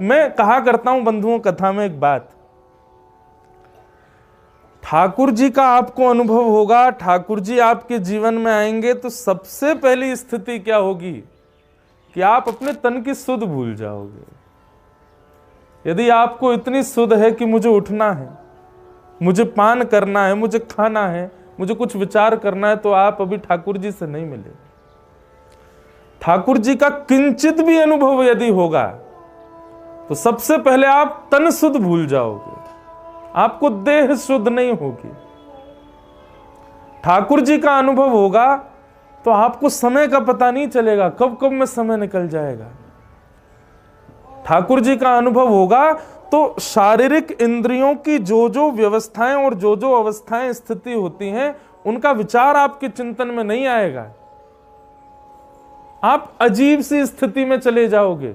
मैं कहा करता हूं बंधुओं कथा में एक बात, ठाकुर जी का आपको अनुभव होगा, ठाकुर जी आपके जीवन में आएंगे तो सबसे पहली स्थिति क्या होगी कि आप अपने तन की सुध भूल जाओगे। यदि आपको इतनी सुध है कि मुझे उठना है, मुझे पान करना है, मुझे खाना है, मुझे कुछ विचार करना है, तो आप अभी ठाकुर जी से नहीं मिले। ठाकुर जी का किंचित भी अनुभव यदि होगा तो सबसे पहले आप तन शुद्ध भूल जाओगे, आपको देह शुद्ध नहीं होगी। ठाकुर जी का अनुभव होगा तो आपको समय का पता नहीं चलेगा, कब कब में समय निकल जाएगा। ठाकुर जी का अनुभव होगा तो शारीरिक इंद्रियों की जो जो व्यवस्थाएं और जो जो अवस्थाएं स्थिति होती हैं उनका विचार आपके चिंतन में नहीं आएगा, आप अजीब सी स्थिति में चले जाओगे।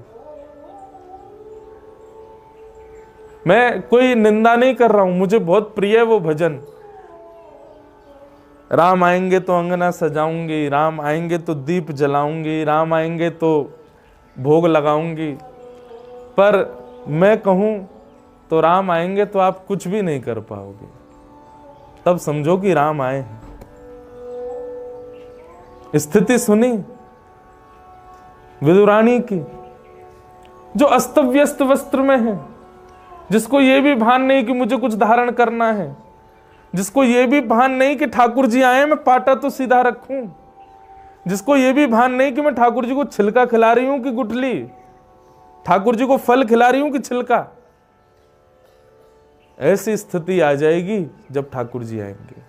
मैं कोई निंदा नहीं कर रहा हूं, मुझे बहुत प्रिय है वो भजन, राम आएंगे तो अंगना सजाऊंगी, राम आएंगे तो दीप जलाऊंगी, राम आएंगे तो भोग लगाऊंगी। पर मैं कहूं तो राम आएंगे तो आप कुछ भी नहीं कर पाओगे, तब समझो कि राम आए हैं। स्थिति सुनी विदुरानी की, जो अस्त व्यस्त वस्त्र में है, जिसको यह भी भान नहीं कि मुझे कुछ धारण करना है, जिसको यह भी भान नहीं कि ठाकुर जी आए मैं पाटा तो सीधा रखूं, जिसको यह भी भान नहीं कि मैं ठाकुर जी को छिलका खिला रही हूं कि गुठली, ठाकुर जी को फल खिला रही हूं कि छिलका। ऐसी स्थिति आ जाएगी जब ठाकुर जी आएंगे।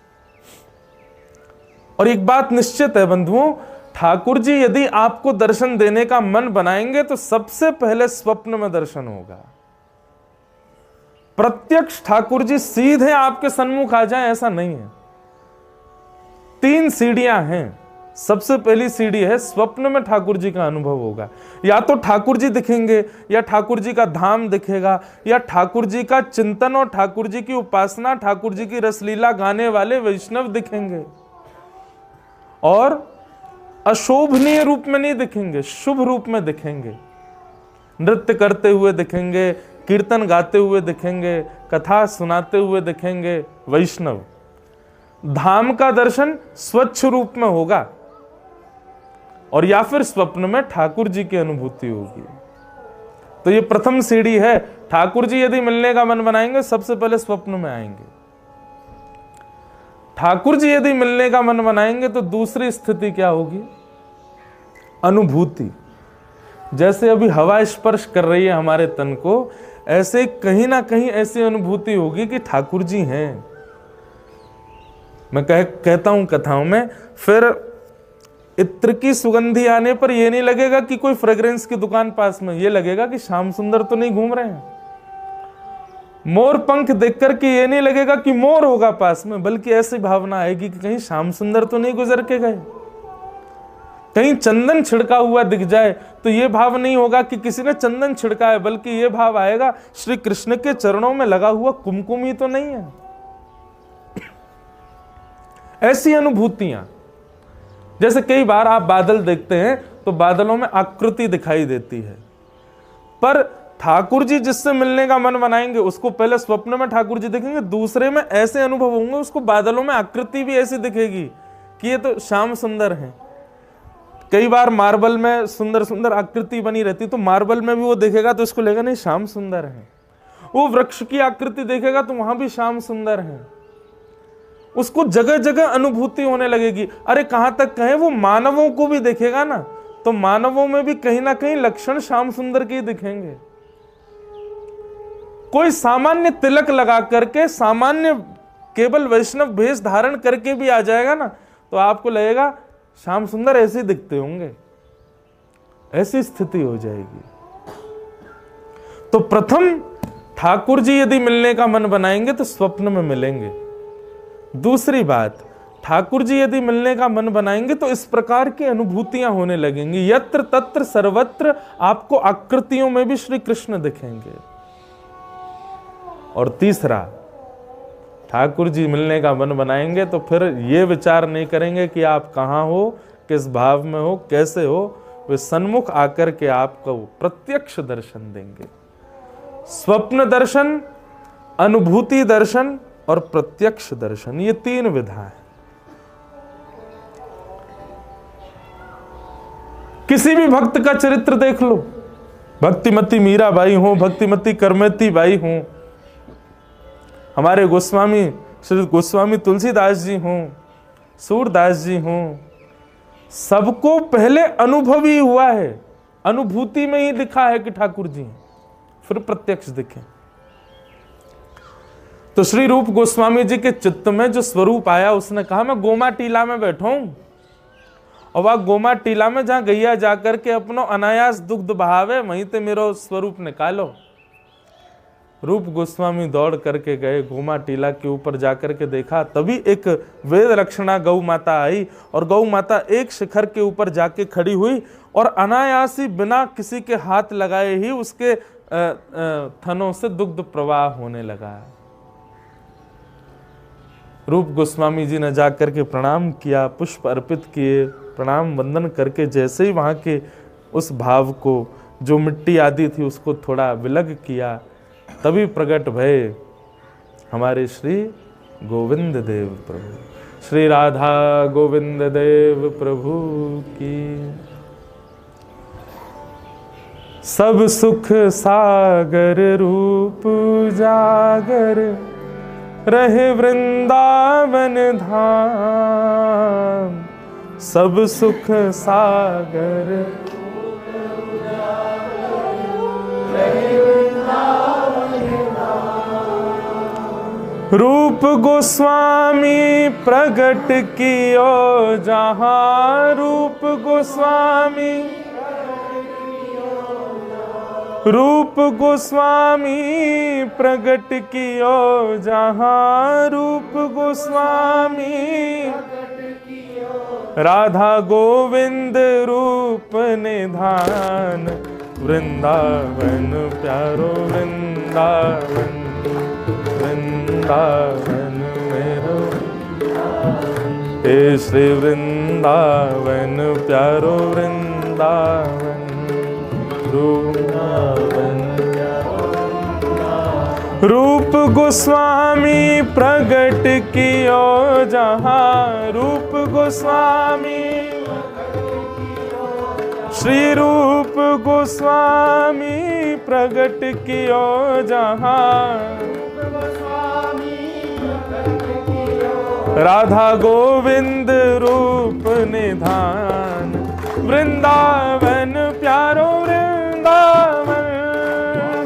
और एक बात निश्चित है बंधुओं, ठाकुर जी यदि आपको दर्शन देने का मन बनाएंगे तो सबसे पहले स्वप्न में दर्शन होगा। प्रत्यक्ष ठाकुर जी सीधे आपके सन्मुख आ जाएं ऐसा नहीं है। 3 सीढ़ियां हैं। सबसे पहली सीढ़ी है स्वप्न में ठाकुर जी का अनुभव होगा। या तो ठाकुर जी दिखेंगे, या ठाकुर जी का धाम दिखेगा, या ठाकुर जी का चिंतन और ठाकुर जी की उपासना, ठाकुर जी की रसलीला गाने वाले वैष्णव दिखेंगे। और अशोभनीय रूप में नहीं दिखेंगे, शुभ रूप में दिखेंगे, नृत्य करते हुए दिखेंगे, कीर्तन गाते हुए दिखेंगे, कथा सुनाते हुए दिखेंगे वैष्णव। धाम का दर्शन स्वच्छ रूप में होगा, और या फिर स्वप्न में ठाकुर जी की अनुभूति होगी। तो ये प्रथम सीढ़ी है। ठाकुर जी यदि मिलने का मन बनाएंगे सबसे पहले स्वप्न में आएंगे। ठाकुर जी यदि मिलने का मन बनाएंगे तो दूसरी स्थिति क्या होगी? अनुभूति। जैसे अभी हवा स्पर्श कर रही है हमारे तन को, ऐसे कहीं ना कहीं ऐसी अनुभूति होगी कि ठाकुर जी हैं। मैं कहता हूं कथाओं में, फिर इत्र की सुगंधी आने पर यह नहीं लगेगा कि कोई फ्रेग्रेंस की दुकान पास में, यह लगेगा कि श्याम सुंदर तो नहीं घूम रहे हैं। मोर पंख देख करके ये नहीं लगेगा कि मोर होगा पास में, बल्कि ऐसी भावना आएगी कि कहीं श्याम सुंदर तो नहीं गुजर के गए। कहीं चंदन छिड़का हुआ दिख जाए तो यह भाव नहीं होगा कि किसी ने चंदन छिड़का है, बल्कि यह भाव आएगा श्री कृष्ण के चरणों में लगा हुआ कुमकुम ही तो नहीं है। ऐसी अनुभूतियां, जैसे कई बार आप बादल देखते हैं तो बादलों में आकृति दिखाई देती है, पर ठाकुर जी जिससे मिलने का मन बनाएंगे उसको पहले स्वप्न में ठाकुर जी दिखेंगे, दूसरे में ऐसे अनुभव होंगे उसको बादलों में आकृति भी ऐसी दिखेगी कि ये तो श्याम सुंदर हैं। कई बार मार्बल में सुंदर सुंदर आकृति बनी रहती, तो मार्बल में भी वो देखेगा तो इसको लगेगा नहीं श्याम सुंदर है। वो वृक्ष की आकृति देखेगा तो वहां भी श्याम सुंदर है। उसको जगह जगह अनुभूति होने लगेगी। अरे कहां तक कहें, वो मानवों को भी देखेगा ना तो मानवों में भी कहीं ना कहीं लक्षण श्याम सुंदर के ही दिखेंगे। कोई सामान्य तिलक लगा करके, सामान्य केवल वैष्णव भेष धारण करके भी आ जाएगा ना तो आपको लगेगा श्याम सुंदर ऐसे दिखते होंगे। ऐसी स्थिति हो जाएगी। तो प्रथम ठाकुर जी यदि मिलने का मन बनाएंगे तो स्वप्न में मिलेंगे। दूसरी बात, ठाकुर जी यदि मिलने का मन बनाएंगे तो इस प्रकार की अनुभूतियां होने लगेंगी, यत्र तत्र सर्वत्र आपको आकृतियों में भी श्री कृष्ण दिखेंगे। और तीसरा, ठाकुर जी मिलने का मन बनाएंगे तो फिर ये विचार नहीं करेंगे कि आप कहां हो, किस भाव में हो, कैसे हो, वे सन्मुख आकर के आपको प्रत्यक्ष दर्शन देंगे। स्वप्न दर्शन, अनुभूति दर्शन और प्रत्यक्ष दर्शन, ये 3 विधा है। किसी भी भक्त का चरित्र देख लो, भक्तिमती मीराबाई हो, भक्तिमती करमती बाई हो, हमारे गोस्वामी श्री गोस्वामी तुलसीदास जी हों, सूरदास जी हों, सबको पहले अनुभव ही हुआ है, अनुभूति में ही दिखा है कि ठाकुर जी हैं, फिर प्रत्यक्ष दिखे। तो श्री रूप गोस्वामी जी के चित्त में जो स्वरूप आया, उसने कहा मैं गोमा टीला में बैठा हूं, और वह गोमा टीला में जहां गैया जाकर के अपनो अनायास दुग्ध बहावे, वहीं ते मेरो स्वरूप निकालो। रूप गोस्वामी दौड़ करके गए, गोमा टीला के ऊपर जाकर के देखा, तभी एक वेद लक्षणा गौ माता आई, और गौ माता एक शिखर के ऊपर जाके खड़ी हुई, और अनायासी बिना किसी के हाथ लगाए ही उसके थनों से दुग्ध प्रवाह होने लगा। रूप गोस्वामी जी ने जाकर के प्रणाम किया, पुष्प अर्पित किए, प्रणाम वंदन करके जैसे ही वहां के उस भाव को, जो मिट्टी आदि थी, उसको थोड़ा विलग किया, तभी प्रकट भय हमारे श्री गोविंद देव प्रभु, श्री राधा गोविंद देव प्रभु की। सब सुख सागर रूप जागर, रहे वृंदावन धाम। सब सुख सागर रूप गोस्वामी प्रगट कियो जहां, रूप गोस्वामी, रूप गोस्वामी प्रगट कियो जहां, रूप गोस्वामी राधा गोविंद रूप निधान। वृंदावन प्यारो वृंदावन, वृंदावन मेरो, हे श्री वृंदावन प्यारो वृंदावन, वृंदावन रूप गोस्वामी प्रगट कियो जहां, रूप गोस्वामी, श्री रूप गोस्वामी प्रगट कियो जहां, राधा गोविंद रूप निधान। वृंदावन प्यारो वृंदावन,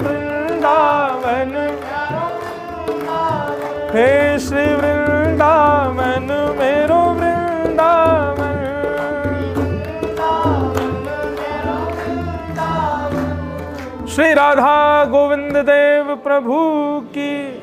वृंदावन हे श्री वृंदावन मेरो वृंदावन। श्री राधा गोविंद देव प्रभु की।